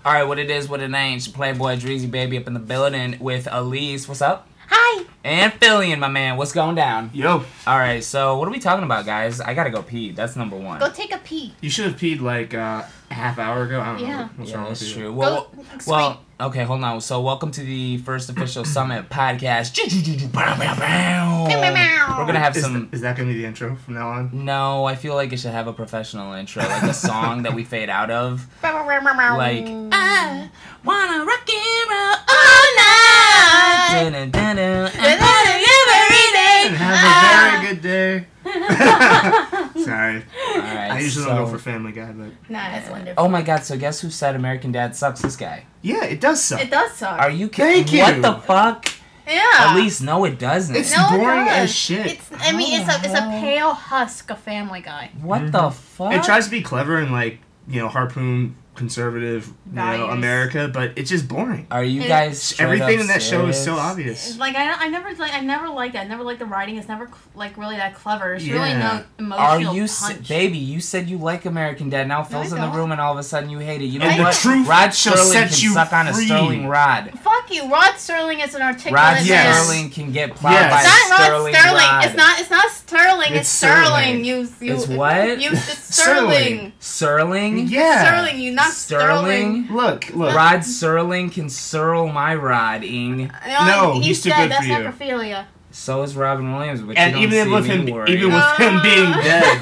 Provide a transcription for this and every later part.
All right, what it is, what it ain't. It's your Playboy Dreezy baby up in the building with Elise. What's up? Hi. And Phillian, my man. What's going down? Yo. All right, so what are we talking about, guys? I gotta go pee. That's number one. Go take a pee. You should have peed like a half hour ago. I don't know. What's wrong that's with you? true. Well, okay, hold on. So welcome to the first official Summit podcast. We're gonna have some. Is that gonna be the intro from now on? No, I feel like it should have a professional intro, like a song that we fade out of. Like, I wanna rock and roll all night. And have a very good day. Sorry. Alright, I usually don't go for Family Guy, but... Nah, that's wonderful. Oh my god, so guess who said American Dad sucks? This guy. Yeah, it does suck. It does suck. Are you kidding? Thank you. What the fuck? Yeah. At least, no, it doesn't. It's No, it boring does. as shit. It's a pale husk of Family Guy. What the fuck? It tries to be clever and, like, you know, harpoon conservative, Values. America, but it's just boring. Are you guys straight Everything up in that show is so serious? obvious. Like I never liked that. I never liked the writing. It's never like really that clever. It's really Yeah. no emotional Are you, punch. baby? You said you like American Dad. Now Phil's in the don't. room, and all of a sudden you hate it. You know And the what? truth Rod shall Sterling set can you suck on a free. Sterling rod. Fuck you. Rod Sterling is an articulate Rod man. Yes. Sterling can get plowed Yes. by It's a not Rod Sterling Sterling. rod. It's not Sterling. It's It's Sterling. Sterling. You. It's what? It's Sterling. Sterling? Yeah. Sterling. You not Sterling. Look. Rod Sterling can surl my rodding. No, he's he's too dead. good That's for you. necrophilia. So is Robin Williams, but And you don't even with see him, me worry. even with him being dead,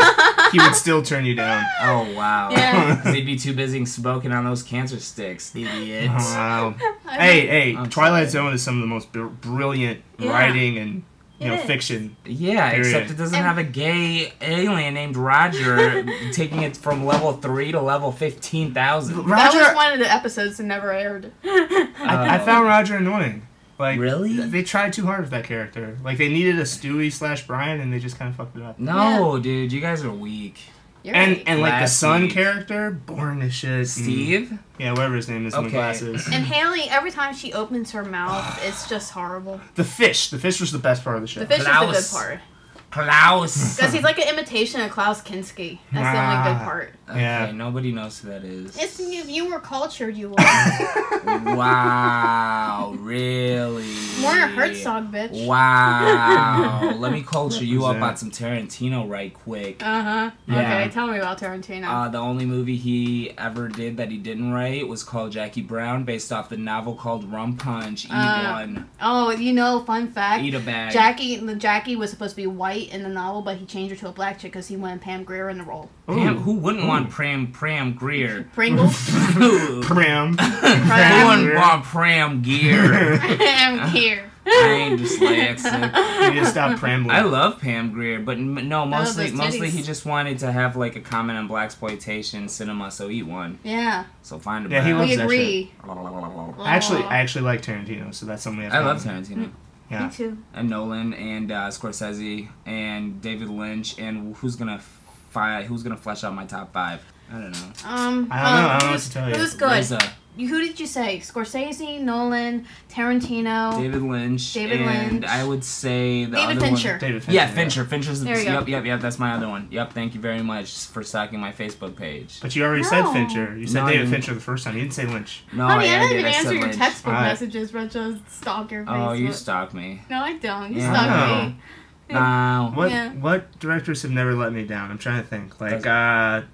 he would still turn you down. Oh wow! Yeah. 'Cause he'd be too busy smoking on those cancer sticks, idiot. Wow. Hey, I'm Twilight sorry. Zone is some of the most brilliant Yeah. writing and It is. fiction. Yeah, Period. except it doesn't And- have a gay alien named Roger taking it from level 3 to level 15,000. That Roger, was one of the episodes that never aired. I found Roger annoying. Like, Really? They tried too hard with that character. Like, they needed a Stewie / Brian, and they just kind of fucked it up. No, dude, you guys are weak. You're And right. and like the Last son week. character, boring as shit. Steve? Yeah, whatever his name is in the Okay. glasses. And Haley, every time she opens her mouth, it's just horrible. The fish was the best part of the show. The fish is the Klaus. good part. Klaus. Because he's like an imitation of Klaus Kinski. That's the only good part. Okay, Yeah. nobody knows who that is. If you were cultured, you would. Wow, really? Werner Herzog, bitch. Wow. Let me culture you up Who's that? on some Tarantino right quick. Uh-huh. Yeah. Okay, tell me about Tarantino. The only movie he ever did that he didn't write was called Jackie Brown, based off the novel called Rum Punch. Eat one. Oh, you know, fun fact. Eat a bag. Jackie was supposed to be white in the novel, but he changed her to a black chick because he wanted Pam Grier in the role. Pam, who wouldn't want Pram Greer? Pringles? Who Pram. wouldn't want Pram Gear? Pam Grier. I ain't dyslexic. You need to stop prambling. I love Pam Grier, but no, mostly those titties. he just wanted to have like a comment on blaxploitation cinema, so eat one. Yeah, So find a Yeah, he bag. loves we that agree. I actually like Tarantino, so that's something I love Tarantino. Yeah. Me too. And Nolan and Scorsese and David Lynch, and who's gonna flesh out my top 5? I don't know. I don't know what to tell you. Who's good? RZA, Who did you say? Scorsese, Nolan, Tarantino, David Lynch, David and Lynch. I would say the David other Fincher. one. David Fincher. Yeah, Fincher. Fincher's the There you go. Yep. That's my other one. Yep. Thank you very much for stalking my Facebook page. But you already said No. Fincher. You said No, I David didn't. Fincher the first time. You didn't say Lynch. No, Honey, I I didn't did. even I said answer your Lynch. textbook Alright. messages, but just stalk your Oh, you Facebook. stalk me. No, I don't. You Yeah. stalk No. me. No. What directors have never let me down? I'm trying to think. Like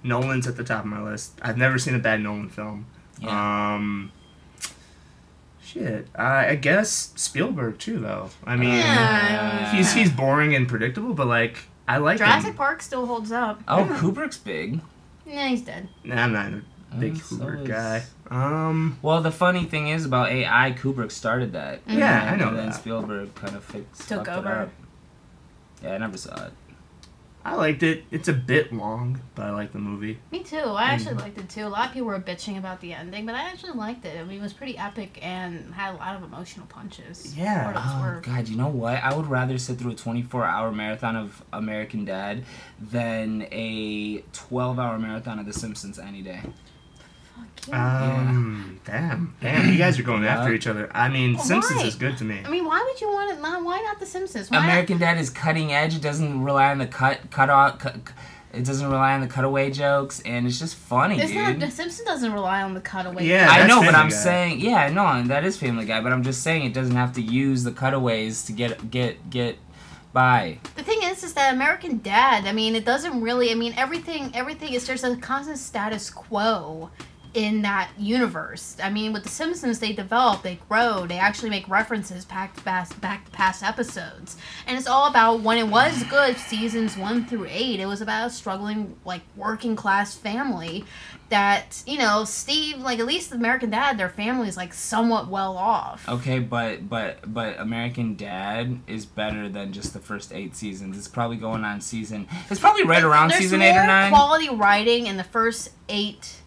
Nolan's at the top of my list. I've never seen a bad Nolan film. Yeah. Shit. I guess Spielberg too, though. I mean, Yeah. he's boring and predictable, but like I like Jurassic him. Park still holds up. Oh, Kubrick's big. Nah, he's dead. Nah, I'm not a big So Kubrick is- guy. Well, the funny thing is about AI, Kubrick started that. Yeah, I know And then that. Spielberg kind of Took fucked it over. up. Yeah, I never saw it. I liked it. It's a bit long, but I like the movie. Me too. I actually liked it too. A lot of people were bitching about the ending, but I actually liked it. I mean, it was pretty epic and had a lot of emotional punches. Yeah. Part of its Oh, work. God, you know what? I would rather sit through a 24-hour marathon of American Dad than a 12-hour marathon of The Simpsons any day. Fuck yeah. Damn, you guys are going after Yeah. each other. I mean, Well, Simpsons why? is good to me. I mean, why would you want it? Why not The Simpsons? Why American Dad is cutting edge. It doesn't rely on the cut off. It doesn't rely on the cutaway jokes, and it's just funny, dude. The Simpsons doesn't rely on the cutaway. Yeah, I know, but Family I'm Guy. saying, yeah, no, that is Family Guy, but I'm just saying it doesn't have to use the cutaways to get by. The thing is that American Dad, I mean, it doesn't really, I mean, everything is, there's a constant status quo in that universe. I mean, with The Simpsons, they develop, they grow, they actually make references back to past episodes. And it's all about, when it was good, seasons 1 through 8, it was about a struggling, like, working class family that, you know, Steve, like, at least American Dad, their family is, like, somewhat well off. Okay, but American Dad is better than just the first 8 seasons. It's probably going on season, it's probably right around season 8 or 9. There's more quality writing in the first 8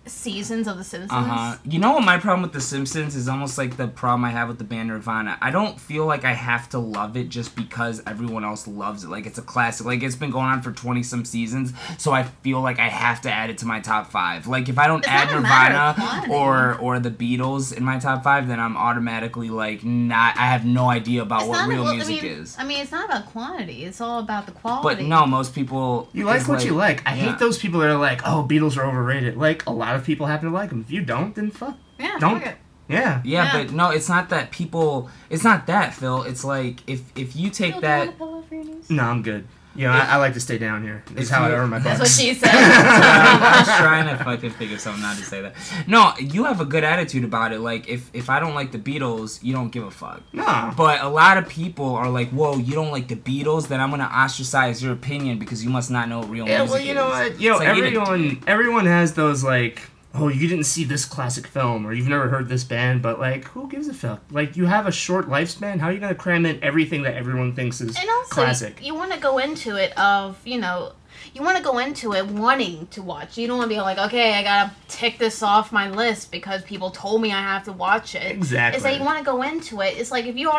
seasons of The Simpsons. You know what my problem with The Simpsons is? Almost like the problem I have with the band Nirvana. I don't feel like I have to love it just because everyone else loves it. Like, it's a classic. Like, it's been going on for 20-some seasons, so I feel like I have to add it to my top 5. Like, if I don't add Nirvana or the Beatles in my top 5, then I'm automatically, like, not... I have no idea about what real music is. I mean, it's not about quantity. It's all about the quality. But no, most people... You like what you like. I hate those people that are like, oh, Beatles are overrated. Like, a lot of people happen to like them. If you don't, then fuck. Yeah, don't. fuck it. Yeah. Yeah, but no, it's not that people... It's not that, Phil. It's like, if you take Phil, that... do you want a pillow for your knees? No, I'm good. You know, I like to stay down here. This is how I earn my bucks. That's what she said. I was trying to fucking figure something out to say that. No, you have a good attitude about it. Like, if I don't like the Beatles, you don't give a fuck. No. But a lot of people are like, whoa, you don't like the Beatles? Then I'm going to ostracize your opinion because you must not know what real music is. Well, you know what? You know, like, everyone has those, like... Oh, you didn't see this classic film, or you've never heard this band, but, like, who gives a fuck? Like, you have a short lifespan, how are you going to cram in everything that everyone thinks is classic? You want to go into it of, you know, you want to go into it wanting to watch. You don't want to be like, okay, I got to tick this off my list because people told me I have to watch it. Exactly. It's like you want to go into it. It's like if you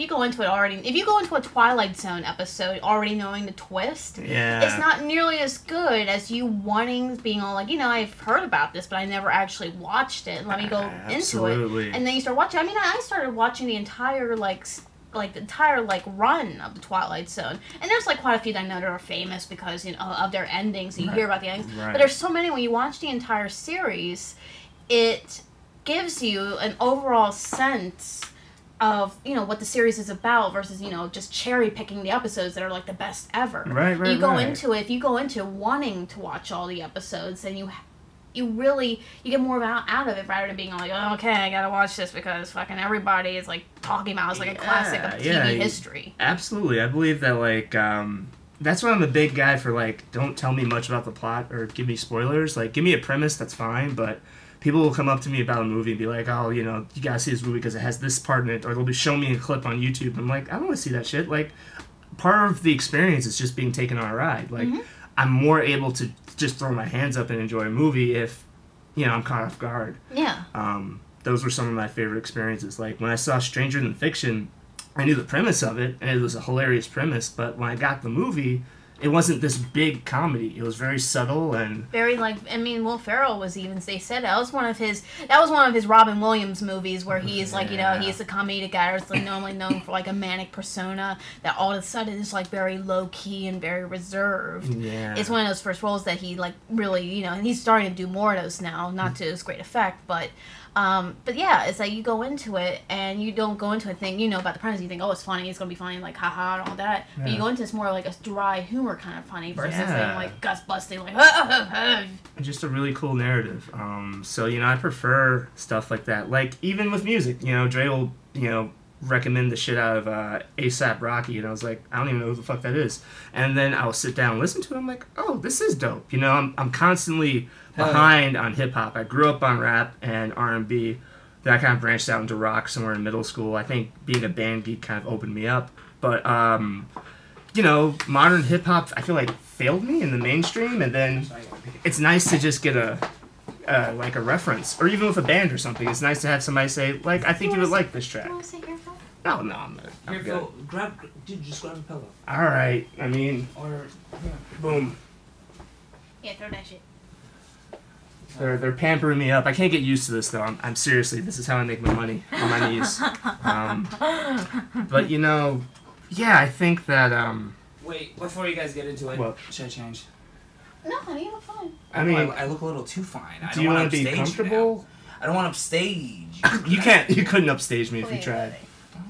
go into a Twilight Zone episode already knowing the twist, it's not nearly as good as you being all like, you know, I've heard about this, but I never actually watched it. Let me go into it. And then you start watching. I mean, I started watching the entire, the entire run of the Twilight Zone, and there's like quite a few that I know that are famous because, you know, of their endings. And you hear about the endings, but there's so many. When you watch the entire series, it gives you an overall sense of, you know, what the series is about versus, you know, just cherry picking the episodes that are like the best ever. You go into it, if you go into wanting to watch all the episodes, then you get more out of it rather than being like, oh, okay, I gotta watch this because fucking everybody is like talking about it's like a classic of TV history. Absolutely. I believe that, like, that's why I'm a big guy for, like, don't tell me much about the plot or give me spoilers. Like, give me a premise, that's fine, but people will come up to me about a movie and be like, oh, you know, you gotta see this movie because it has this part in it, or they'll be showing me a clip on YouTube. I'm like, I don't want to see that shit. Like, part of the experience is just being taken on a ride. Like, I'm more able to just throw my hands up and enjoy a movie if, you know, I'm caught off guard. Yeah. Those were some of my favorite experiences. Like, when I saw Stranger Than Fiction, I knew the premise of it, and it was a hilarious premise, but when I got the movie, it wasn't this big comedy. It was very subtle and very, like, I mean, Will Ferrell was even, they said that was one of his Robin Williams movies where he's like, you know, he's a comedic guy who's like normally known for like a manic persona that all of a sudden is like very low key and very reserved. Yeah. It's one of those first roles that he like really, you know, and he's starting to do more of those now, not to as great effect, but yeah, it's like you go into it and you don't go into it thinking, you know, about the premise. You think, oh, it's funny, it's gonna be funny, like haha and all that. Yeah. But you go into it's more like a dry humor kind of funny versus being like gut busting, like just a really cool narrative. So, you know, I prefer stuff like that. Like, even with music, you know, Dre will, you know, recommend the shit out of A$AP Rocky, and I was like, I don't even know who the fuck that is. And then I'll sit down and listen to it. I'm like, oh, this is dope. You know, I'm constantly behind on hip hop. I grew up on rap and R&B. Then I kind of branched out into rock somewhere in middle school. I think being a band geek kind of opened me up. But you know, modern hip hop, I feel like failed me in the mainstream. And then it's nice to just get a reference, or even with a band or something. It's nice to have somebody say, like, I think you would like this track. You want to sit here, Phil? No, I'm Here, good. Phil, just grab a pillow. All right. I mean, boom. Yeah, throw that shit. They're pampering me up. I can't get used to this though. I'm seriously. This is how I make my money on my knees. But you know, yeah, I think that Wait, before you guys get into it, what? should I change? No, honey, you look fine. I mean, I look a little too fine. Do you want to be comfortable? I don't want to upstage. You can't. You couldn't upstage me if you Please, tried. buddy.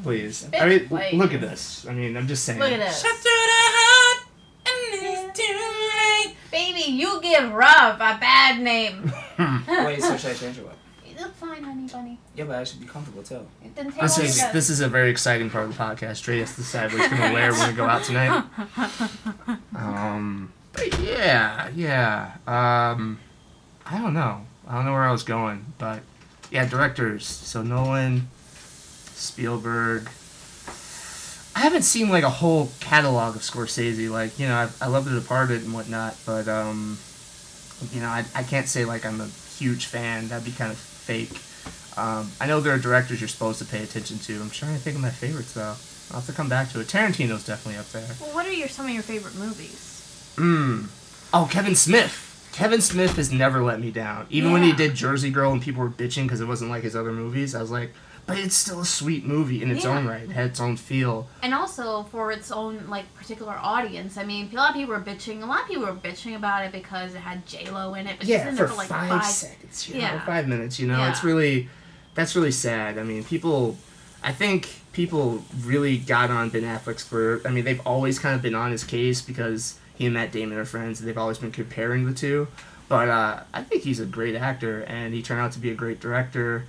Please. Bitch, I mean, wait. look at this. I mean, I'm just saying. Look at this. Shut through the heart, and it's too late. Baby, you give Rob a bad name. Wait, so should I change it? What? You look fine, honey bunny. Yeah, but I should be comfortable too. It didn't take This is a very exciting part of the podcast. Dre has to decide what he's gonna wear when we go out tonight. But yeah. I don't know where I was going, but yeah, directors. So Nolan, Spielberg. I haven't seen like a whole catalog of Scorsese. Like, you know, I love The Departed and whatnot, but you know, I can't say like I'm a huge fan. That'd be kind of fake. I know there are directors you're supposed to pay attention to. I'm trying to think of my favorites though. I'll have to come back to it. Tarantino's definitely up there. Well, what are some of your favorite movies? Oh, Kevin Smith. Kevin Smith has never let me down. Even when he did Jersey Girl and people were bitching because it wasn't like his other movies, I was like, but it's still a sweet movie in its own right. It had its own feel. And also for its own like particular audience. I mean, a lot of people were bitching. A lot of people were bitching about it because it had J-Lo in it. But she's in there for like 5 seconds. You know, 5 minutes. You know, that's really sad. I mean, I think people really got on Ben Affleck's career. I mean, they've always kind of been on his case because he and Matt Damon are friends, and they've always been comparing the two. But I think he's a great actor, and he turned out to be a great director.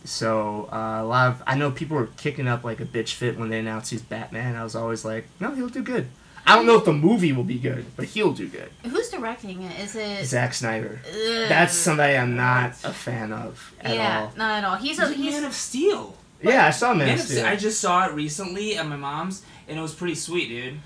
So I know people were kicking up like a bitch fit when they announced he's Batman. I was always like, no, he'll do good. I don't know if the movie will be good, but he'll do good. Who's directing it? Is it Zack Snyder? That's somebody I'm not a fan of at all. Yeah, not at all. He's Man of Steel. Yeah, I saw Man of Steel. I just saw it recently at my mom's, and it was pretty sweet, dude.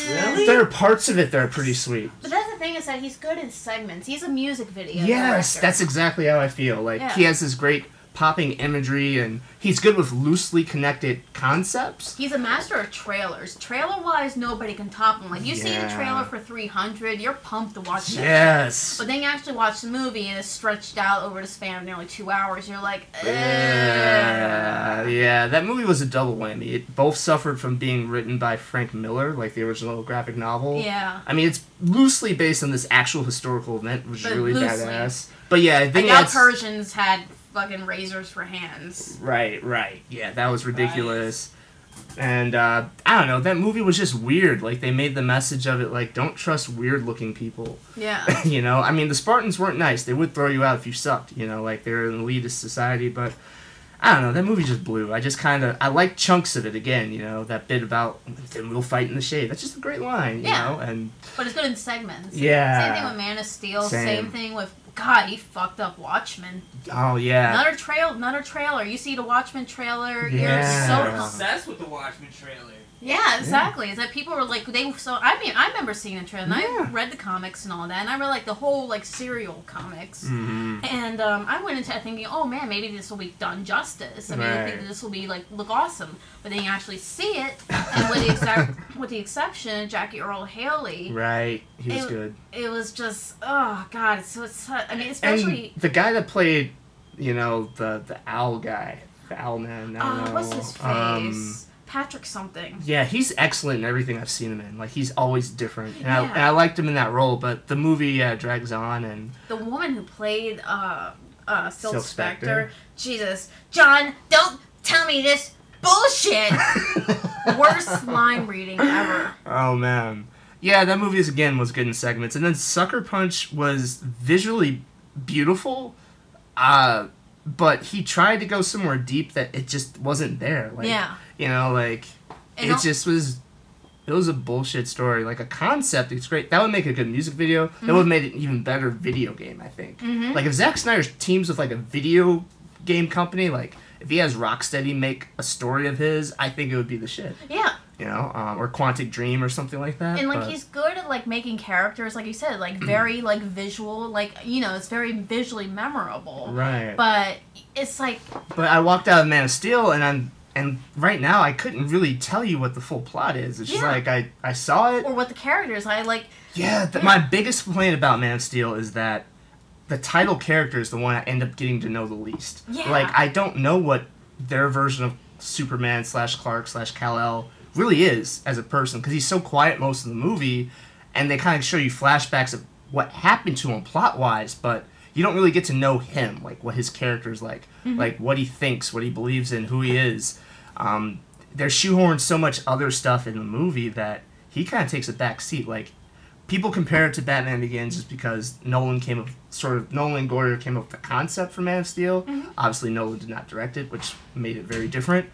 Really? There are parts of it that are pretty sweet. But that's the thing is that he's good in segments. He's a music video Yes, director. that's exactly how I feel. Like, he has this great popping imagery, and he's good with loosely connected concepts. He's a master of trailers. Trailer-wise, nobody can top him. Like, you see the trailer for 300, you're pumped to watch that. Yes. But then you actually watch the movie, and it's stretched out over the span of nearly 2 hours. You're like, yeah, that movie was a double whammy. It both suffered from being written by Frank Miller, like the original graphic novel. Yeah. I mean, it's loosely based on this actual historical event, which is really badass. But yeah, I doubt Persians had fucking razors for hands. Right. Yeah, that was ridiculous. And, I don't know, that movie was just weird. Like, they made the message of it, like, don't trust weird-looking people. Yeah. You know? I mean, the Spartans weren't nice. They would throw you out if you sucked, you know? Like, they're an elitist society, but I don't know, that movie just blew. I like chunks of it again, you know? That bit about, then we'll fight in the shade. That's just a great line, you know? And but it's good in segments. Yeah. Same thing with Man of Steel. Same thing with... God, he fucked up Watchmen. Oh, yeah. Another trailer. You see the Watchmen trailer, yeah. You're so obsessed with the Watchmen trailer. Yeah, exactly. Is that people were like I remember seeing the trailer and I read the comics and all that, and I read like the whole like serial comics, and I went into it thinking, oh man, maybe this will be done justice. I mean, I think this will be like look awesome, but then you actually see it, and with the exception of Jackie Earl Haley, right, he was good. It was just God. I mean, especially and the guy that played, you know, the owl guy, the owl man. I don't know. What's his face? Patrick something. Yeah, he's excellent in everything I've seen him in. Like, he's always different. And I liked him in that role, but the movie drags on. And the woman who played Silk Spectre, Jesus. John, don't tell me this bullshit. Worst line reading ever. Oh, man. Yeah, that movie, again, was good in segments. And then Sucker Punch was visually beautiful, but he tried to go somewhere deep that it just wasn't there. Like, you know, like, it was a bullshit story. Like, a concept, it's great. That would make a good music video. That would have made it an even better video game, I think. Like, if Zack Snyder teams with, like, a video game company, like, if he has Rocksteady make a story of his, I think it would be the shit. Yeah. You know, or Quantic Dream or something like that. And, like, he's good at, like, making characters, like you said, like, very, like, visual, like, you know, it's very visually memorable. Right. But it's, like... But I walked out of Man of Steel, and right now, I couldn't really tell you what the full plot is. It's just like, I saw it. Or what the characters, My biggest complaint about Man of Steel is that the title character is the one I end up getting to know the least. Yeah. Like, I don't know what their version of Superman / Clark / Kal-El really is as a person, because he's so quiet most of the movie, and they kind of show you flashbacks of what happened to him plot-wise, but you don't really get to know him, like what his character's like, like what he thinks, what he believes in, who he is. There's shoehorned so much other stuff in the movie that he kind of takes a back seat. Like, people compare it to Batman Begins just because Nolan and Goyer came up with the concept for Man of Steel. Obviously, Nolan did not direct it, which made it very different.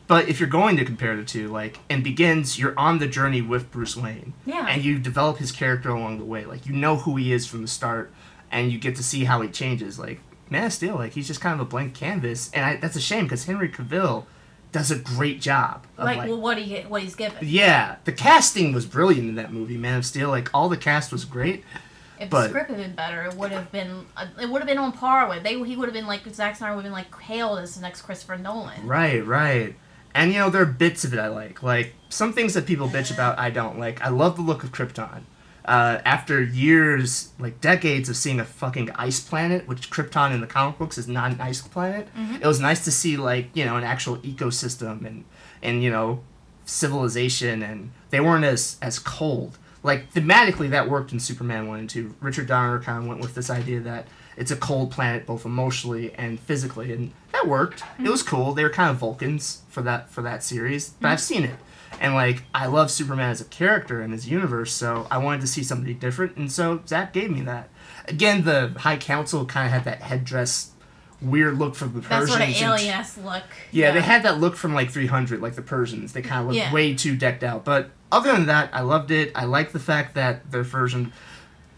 But if you're going to compare the two, like, in Begins, you're on the journey with Bruce Wayne. Yeah. And you develop his character along the way. Like, you know who he is from the start, and you get to see how he changes. Like, Man of Steel, like, he's just kind of a blank canvas. And that's a shame, because Henry Cavill does a great job. Of, what he's given. Yeah. The casting was brilliant in that movie, Man of Steel. Like, all the cast was great. If the script had been better, it would have been on par with. He would have been like, Zack Snyder would have been like hailed as the next Christopher Nolan. Right. And, you know, there are bits of it I like. Like, some things that people bitch about, I don't like. I love the look of Krypton. After years, like decades of seeing a fucking ice planet, which Krypton in the comic books is not an ice planet, it was nice to see, like, you know, an actual ecosystem and you know, civilization, and they weren't as cold. Like, thematically, that worked in Superman 1 and 2. Richard Donner kind of went with this idea that it's a cold planet both emotionally and physically, and that worked. It was cool. They were kind of Vulcans for that series, but I've seen it. And, like, I love Superman as a character in his universe, so I wanted to see somebody different, and so Zach gave me that. Again, the High Council kind of had that headdress weird look from the Persians. That sort of alien-esque look. Yeah, they had that look from, like, 300, like the Persians. They kind of looked way too decked out. But other than that, I loved it. I like the fact that their version...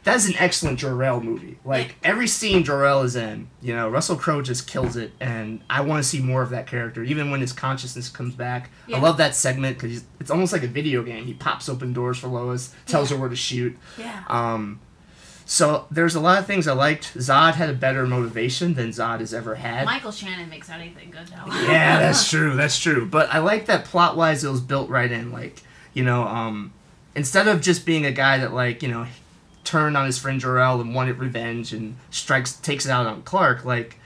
That's an excellent Jor-El movie. Like, every scene Jor-El is in, you know, Russell Crowe just kills it, and I want to see more of that character, even when his consciousness comes back. I love that segment, because it's almost like a video game. He pops open doors for Lois, tells her where to shoot. So there's a lot of things I liked. Zod had a better motivation than Zod has ever had. Michael Shannon makes anything good, though. Yeah, that's true. But I like that plot-wise it was built right in. Like, you know, instead of just being a guy that, like, you know, turned on his friend Jor-El and wanted revenge and takes it out on Clark, like,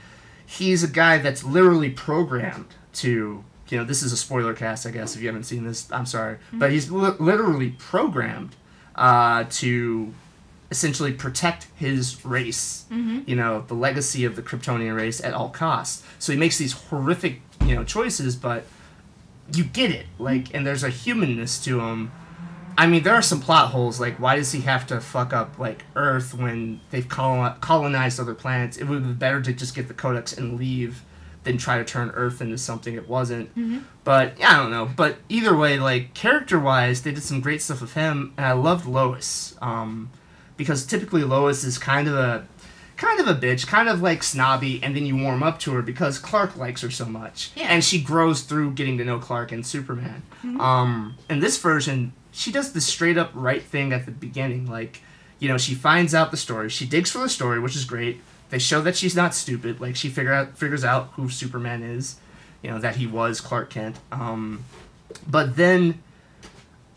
he's a guy that's literally programmed to, you know, this is a spoiler cast, I guess, if you haven't seen this, I'm sorry, but he's literally programmed to essentially protect his race, you know, the legacy of the Kryptonian race at all costs. So he makes these horrific, you know, choices, but you get it, like, and there's a humanness to him. I mean, there are some plot holes, like, why does he have to fuck up, like, Earth when they've colonized other planets? It would be better to just get the Codex and leave than try to turn Earth into something it wasn't. But, yeah, I don't know. But either way, like, character-wise, they did some great stuff with him, and I loved Lois. Because typically Lois is kind of a bitch, kind of, like, snobby, and then you warm up to her because Clark likes her so much. And she grows through getting to know Clark and Superman. In this version... she does the straight up right thing at the beginning. Like, you know, she finds out the story. She digs for the story, which is great. They show that she's not stupid. Like, she figures out who Superman is. You know, that he was Clark Kent. But then,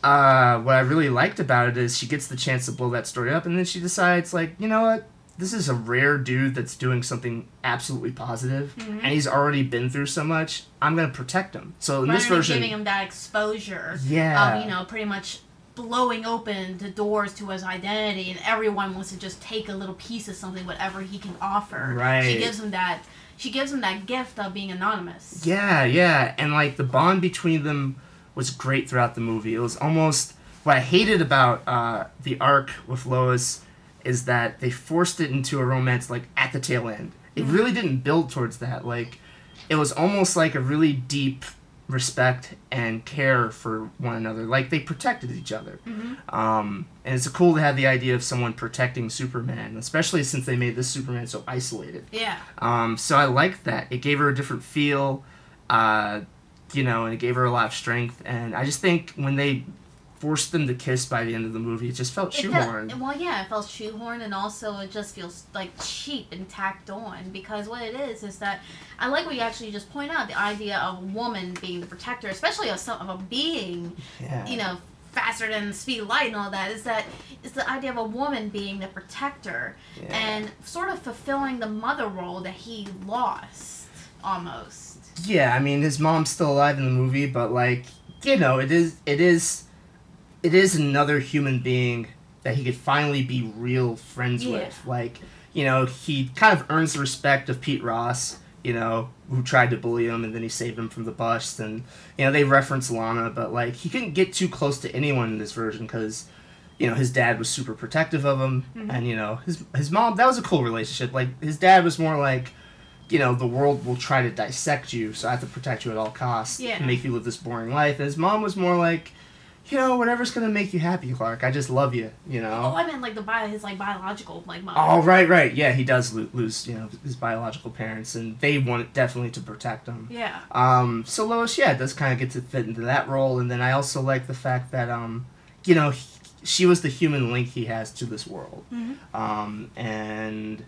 what I really liked about it is she gets the chance to blow that story up, and then she decides, like, you know what? This is a rare dude that's doing something absolutely positive, and he's already been through so much. I'm going to protect him. So in this version... giving him that exposure of, you know, pretty much blowing open the doors to his identity, and everyone wants to just take a little piece of something, whatever he can offer. She gives him that gift of being anonymous. Yeah. And, like, the bond between them was great throughout the movie. It was almost... What I hated about the arc with Lois... is that they forced it into a romance, like, at the tail end. It really didn't build towards that. Like, it was almost like a really deep respect and care for one another. Like, they protected each other. And it's cool to have the idea of someone protecting Superman, especially since they made this Superman so isolated. So I liked that. It gave her a different feel, you know, and it gave her a lot of strength. And I just think when they... forced them to kiss by the end of the movie. It just felt shoehorned. It felt shoehorned, and also it just feels like cheap and tacked on, because what it is that I like what you actually just point out, the idea of a woman being the protector, especially of a being, you know, faster than the speed of light and all that, is the idea of a woman being the protector and sort of fulfilling the mother role that he lost, almost. Yeah, I mean, his mom's still alive in the movie, but, like, you know, it is it is another human being that he could finally be real friends with. Like, you know, he kind of earns the respect of Pete Ross, you know, who tried to bully him, and then he saved him from the bust. And, you know, they reference Lana, but, like, he couldn't get too close to anyone in this version because, you know, his dad was super protective of him. And, you know, his mom, that was a cool relationship. Like, his dad was more like, you know, the world will try to dissect you, so I have to protect you at all costs and make you live this boring life. And his mom was more like, you know, whatever's gonna make you happy, Clark. I just love you, you know. Oh, I meant like his like biological like mom. Oh, right. Yeah, he does lose, you know, his biological parents, and they want definitely to protect him. Yeah. So Lois, does kind of get to fit into that role, and then I also like the fact that, you know, she was the human link he has to this world, and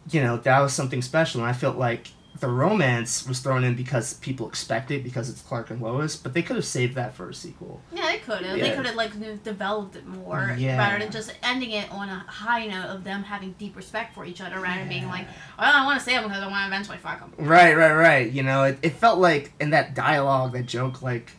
you know, that was something special, and I felt like the romance was thrown in because people expect it because it's Clark and Lois, but they could have saved that for a sequel. Yeah, they could have. They could have like developed it more rather than just ending it on a high note of them having deep respect for each other rather than being like, well, I want to save them because I want to eventually fuck them. Right. You know, it felt like in that dialogue, that joke, like,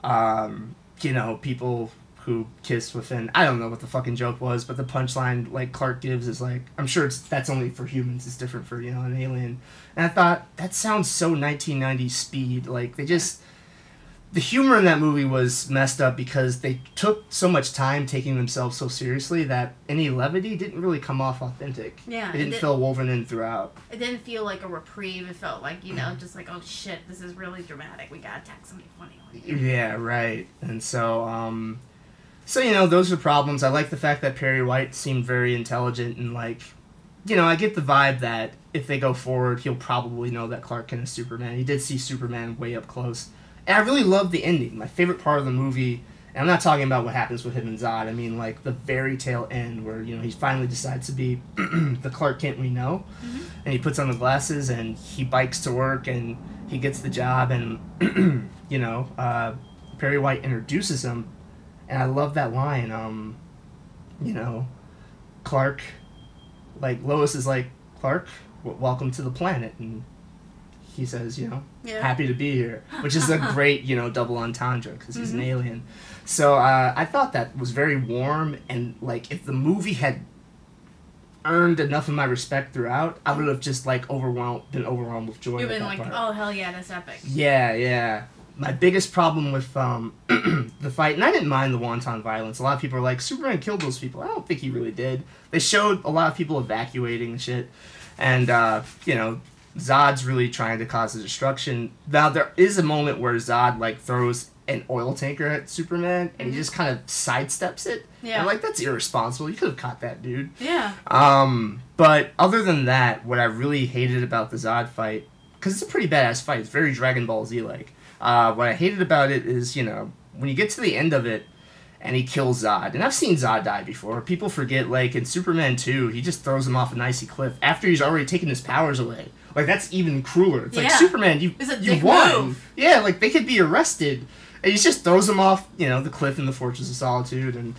you know, people who kissed within, I don't know what the fucking joke was, but the punchline like Clark gives is like, I'm sure that's only for humans, it's different for, you know, an alien. And I thought, that sounds so 1990s Speed. Like, the humor in that movie was messed up because they took so much time taking themselves so seriously that any levity didn't really come off authentic. Yeah. It didn't feel woven in throughout. It didn't feel like a reprieve. It felt like, you know, just like, oh shit, this is really dramatic. We gotta tack something funny on you. Yeah, right. And so, so, you know, those are problems. I like the fact that Perry White seemed very intelligent and, like, you know, I get the vibe that if they go forward, he'll probably know that Clark Kent is Superman. He did see Superman way up close. And I really love the ending. My favorite part of the movie, and I'm not talking about what happens with him and Zod, I mean, like, the very tail end where, you know, he finally decides to be the Clark Kent we know. And he puts on the glasses and he bikes to work and he gets the job and, you know, Perry White introduces him. And I love that line, you know, Clark, like, Lois is like, Clark, welcome to the planet. And he says, you know, happy to be here. Which is a great, you know, double entendre, because he's an alien. So I thought that was very warm, and, like, if the movie had earned enough of my respect throughout, I would have just, like, been overwhelmed with joy. You've been like, oh, hell yeah, that's epic. Yeah. My biggest problem with the fight, and I didn't mind the wanton violence. A lot of people are like, Superman killed those people. I don't think he really did. They showed a lot of people evacuating and shit. And, you know, Zod's really trying to cause the destruction. Now, there is a moment where Zod, like, throws an oil tanker at Superman, and he just kind of sidesteps it. Yeah. I'm like, that's irresponsible. You could have caught that, dude. Yeah. But other than that, what I really hated about the Zod fight, because it's a pretty badass fight. It's very Dragon Ball Z-like. What I hated about it is, you know, when you get to the end of it and he kills Zod, and I've seen Zod die before, people forget, like, in Superman 2, he just throws him off an icy cliff after he's already taken his powers away. Like, that's even crueler. It's like, Superman, you won. Move. Yeah, like, they could be arrested. And he just throws them off, you know, the cliff in the Fortress of Solitude, and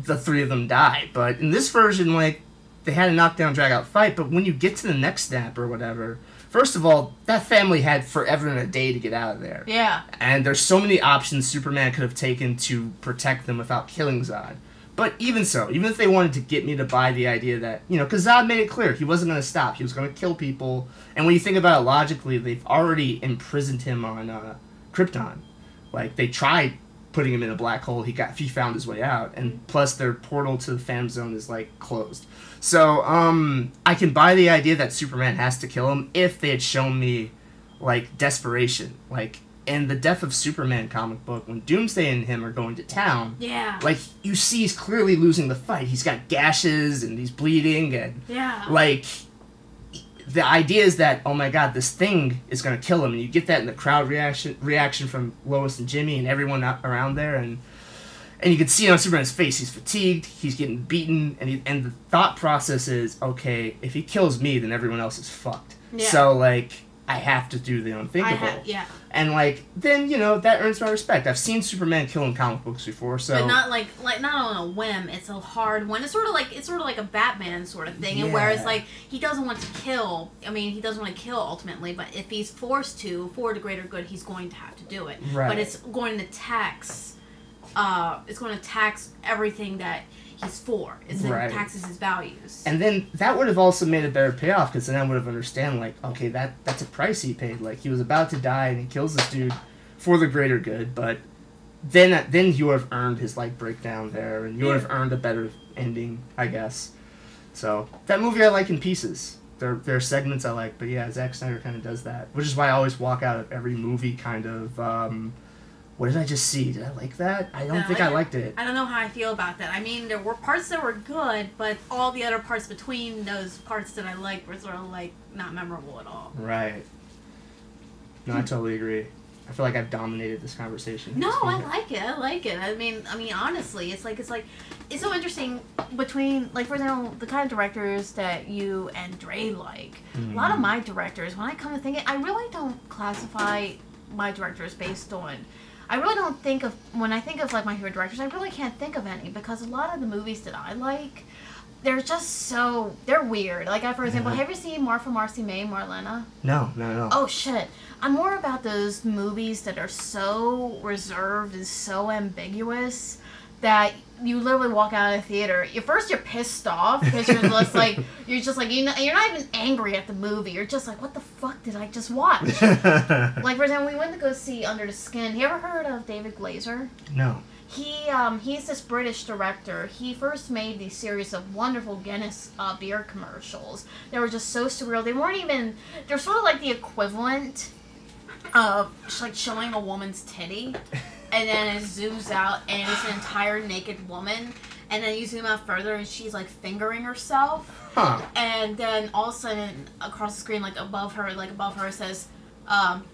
the three of them die. But in this version, like, they had a knockdown, drag-out fight, but when you get to the next snap or whatever, first of all, that family had forever and a day to get out of there. Yeah. And there's so many options Superman could have taken to protect them without killing Zod. But even so, even if they wanted to get me to buy the idea that, you know, because Zod made it clear he wasn't going to stop. He was going to kill people. And when you think about it logically, they've already imprisoned him on Krypton. Like, they tried putting him in a black hole. He found his way out. And plus, their portal to the Phantom Zone is, like, closed. So, I can buy the idea that Superman has to kill him if they had shown me, like, desperation. Like, in the Death of Superman comic book, when Doomsday and him are going to town, like, you see he's clearly losing the fight. He's got gashes, and he's bleeding, and, like, the idea is that, oh my god, this thing is going to kill him, and you get that in the crowd reaction from Lois and Jimmy and everyone around there, and you can see it on Superman's face. He's fatigued, he's getting beaten, and the thought process is, okay, if he kills me, then everyone else is fucked. Yeah. So, like, I have to do the unthinkable. And, like, then, you know, that earns my respect. I've seen Superman kill in comic books before, so... But not, like not on a whim. It's a hard one. It's sort of like a Batman sort of thing. Yeah. And whereas, like, he doesn't want to kill... I mean, he doesn't want to kill, ultimately, but if he's forced to, for the greater good, he's going to have to do it. Right. But it's going to tax it's going to tax everything that he's for. It taxes his values. And then that would have also made a better payoff, because then I would have understand, like, okay, that's a price he paid. Like, he was about to die and he kills this dude for the greater good, but then you would have earned his, like, breakdown there, and you would have earned a better ending, I guess. So that movie I like in pieces. There are segments I like, but yeah, Zack Snyder kind of does that, which is why I always walk out of every movie kind of, what did I just see? Did I like that? I don't think I liked it. I don't know how I feel about that. I mean, there were parts that were good, but all the other parts between those parts that I liked were sort of, like, not memorable at all. Right. No, I totally agree. I feel like I've dominated this conversation. No, I like it. I like it. I mean, honestly, it's so interesting between, like, for example, the kind of directors that you and Dre like. A lot of my directors, when I come to think it, I really don't classify my directors based on. I really don't think of, when I think of, like, my favorite directors, I really can't think of any, because a lot of the movies that I like, they're just so, they're weird. Like, for example, have you seen Marcy May, Marlena? No. Oh, shit. I'm more about those movies that are so reserved and so ambiguous that you literally walk out of the theater. You're pissed off because you're just like, you're not even angry at the movie. You're just like, what the fuck did I just watch? Like, for example, we went to go see Under the Skin. You ever heard of David Glazer? No. He's this British director. He first made these series of wonderful Guinness beer commercials. They were just so surreal. They're sort of like the equivalent of, like, showing a woman's titty, and then it zooms out and it's an entire naked woman, and then you zoom out further and she's, like, fingering herself, and then all of a sudden across the screen, like above her it says,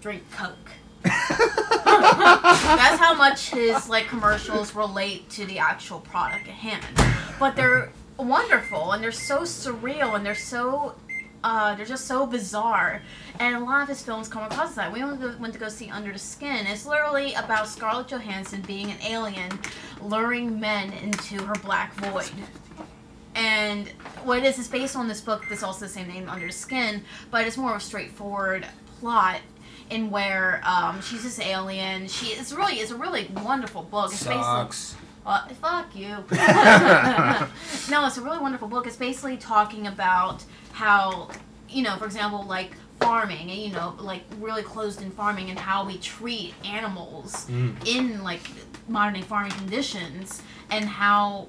drink Coke. That's how much his, like, commercials relate to the actual product at hand. But they're wonderful, and they're so surreal, and they're just so bizarre, and a lot of his films come across that. We went to go see Under the Skin. It's literally about Scarlett Johansson being an alien, luring men into her black void. And what it is based on this book that's also the same name, Under the Skin, but it's more of a straightforward plot in where she's this alien. It's a really wonderful book. It's Sucks. Fuck you. No, it's a really wonderful book. It's basically talking about how, for example, like, farming, and, like, really closed-in farming, and how we treat animals in, like, modern-day farming conditions, and how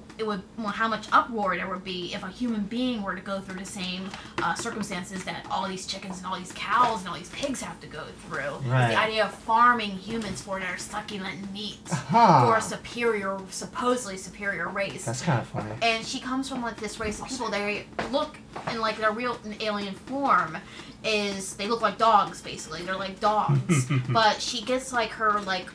much uproar there would be if a human being were to go through the same circumstances that all these chickens and all these cows and all these pigs have to go through. Right. It's the idea of farming humans for their succulent meat for a supposedly superior race. That's kind of funny. And she comes from, like, this race of people. They look in, like, their real alien form they look like dogs, basically. They're like dogs. But she gets, like, her, like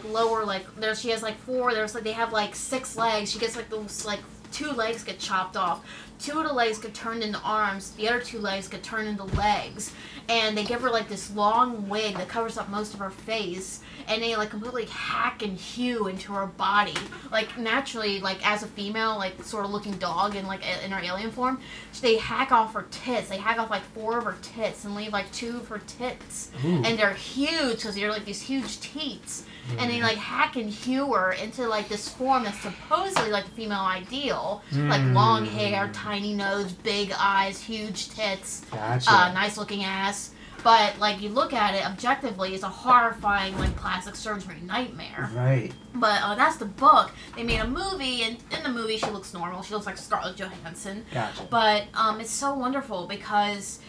lower, like, she has, like, they have, like, 6 legs. She gets, like, those, like, 2 legs get chopped off. 2 of the legs get turned into arms. The other 2 legs get turned into legs. And they give her, like, this long wig that covers up most of her face. And they, like, completely hack and hew into her body. Like, naturally, like, as a female, like, sort of looking dog in, like, in her alien form, they hack off her tits. They hack off, like, 4 of her tits and leave, like, 2 of her tits. Ooh. And they're huge because they're, like, these huge teats. And they, like, hack and hew her into, like, this form that's supposedly, like, the female ideal. Like, long hair, tiny nose, big eyes, huge tits, Gotcha. Nice-looking ass. But, like, you look at it objectively, it's a horrifying, like, plastic surgery nightmare. Right. But that's the book. They made a movie, and in the movie she looks normal. She looks like Scarlett Johansson. Gotcha. But it's so wonderful because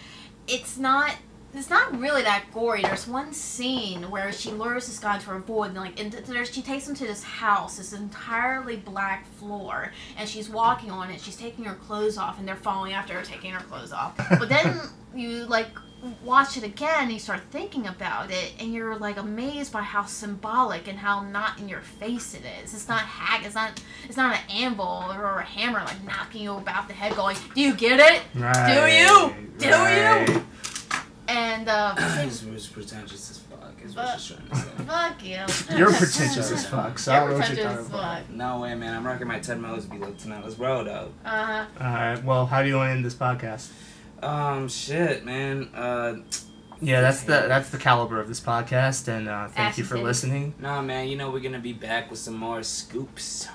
it's not really that gory. There's one scene where she lures this guy into her void, and she takes him to this house, this entirely black floor, and she's walking on it. She's taking her clothes off, and they're following after her, taking her clothes off. But then you, like, watch it again, and you start thinking about it, and you're, like, amazed by how symbolic and how not in your face it is. It's not it's not an anvil or a hammer, like, knocking you about the head going, do you get it? Right. Do you? And, It was pretentious as fuck, is what she's trying to say. Fuck you. You're pretentious as fuck, so I don't know what you're talking about. No way, man. I'm rocking my Ted Mosby look tonight. Let's roll, though. Uh-huh. Alright, well, how do you want to end this podcast? Shit, man. Yeah, that's the caliber of this podcast, and thank you for listening. Nah, man, you know we're gonna be back with some more scoops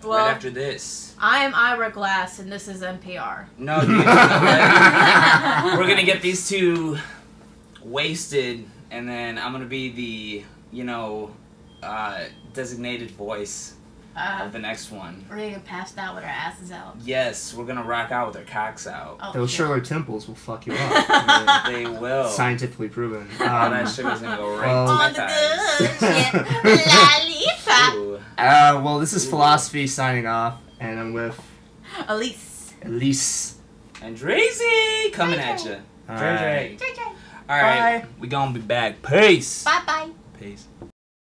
well, right after this. I am Ira Glass, and this is NPR. No, dude, you know what? We're gonna get these two wasted, and then I'm gonna be the, designated voice of the next one. We're gonna get passed out with our asses out. Yes, we're gonna rock out with our cocks out. Oh, those sugar temples will fuck you up. Yeah, they will. Scientifically proven. That sugar's gonna go right to my thighs. Well, this is Philosophy signing off, and I'm with Elise and Drazy coming at you. Dre. All right, we gonna be back. Peace. Bye. Peace.